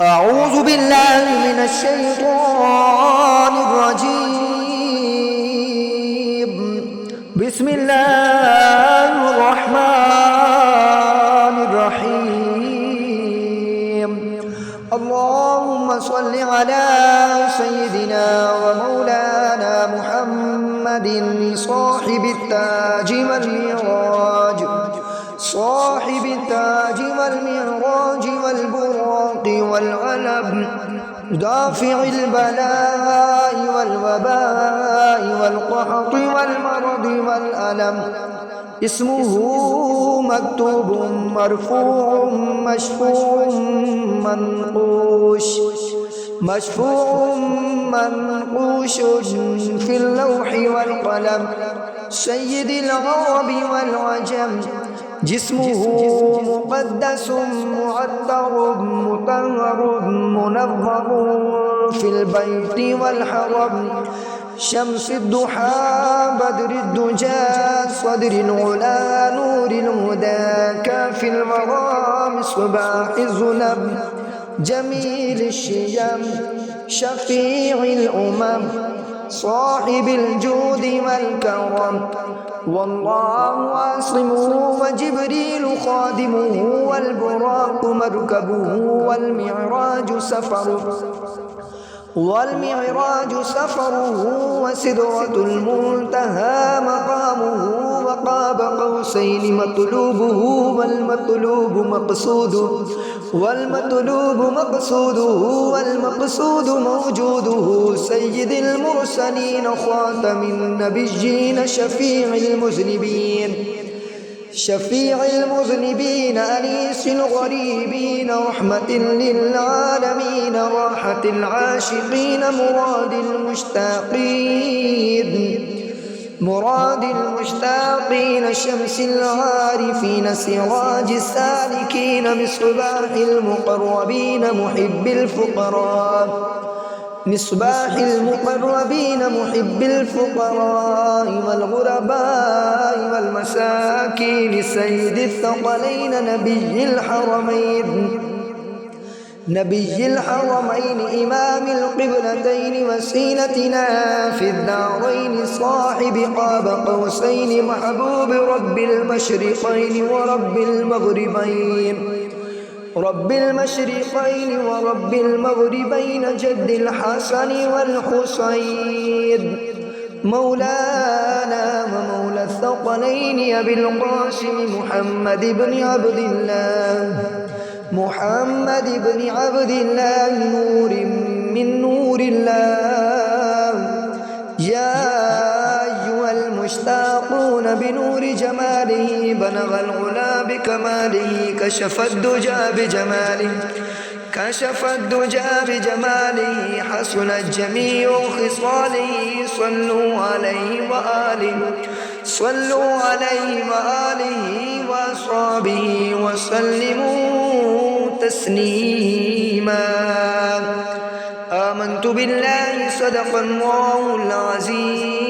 أعوذ بالله من الشيطان الرجيم. بسم الله الرحمن الرحيم. اللهم صل على سيدنا ومولانا محمد صاحب التاج والمعراج والبراق والعلم، دافع البلاء والوباء والقحط والمرض والألم. اسمه مكتوب مرفوع مشفوع منقوش في اللوح والقلم. سيد العرب والعجم، جسمه مقدس معطر مطهر منظم في البيت والحرم. شمس الضحى بدر الدجى صدر العلا نور الهدى كافي المرام صباح الظلم. جميل الشيم شفيع الأمم صاحب الجود والكرم. والله عاصمه وجبريل خادمه والبراق مركبه والمعراج سفره وسدرة المنتهى مقامه. وقاب قوسين مطلوبه والمقصود موجوده. سيد المرسلين خاتم النبيين شفيع المذنبين أنيس الغريبين رحمة للعالمين راحة العاشقين مراد المشتاقين شمس العارفين سراج السالكين مصباح المقربين محب الفقراء والغرباء والمساكين. سيد الثقلين نبي الحرمين إمام القبلتين وسيلتنا في الدارين صاحب قاب قوسين محبوب رب المشرقين ورب المغربين جد الحسن والحسين. مولانا ومولى الثقلين أبي القاسم محمد بن عبد الله نور من نور الله. يا أيها المشتاقون بنور جماله بلغ العلا بكماله كشف الدجى بجماله حسنت جميع خصاله. صلوا عليه وآله وأصحابه وسلموا تسليما. آمنت بالله صدق الله العظيم.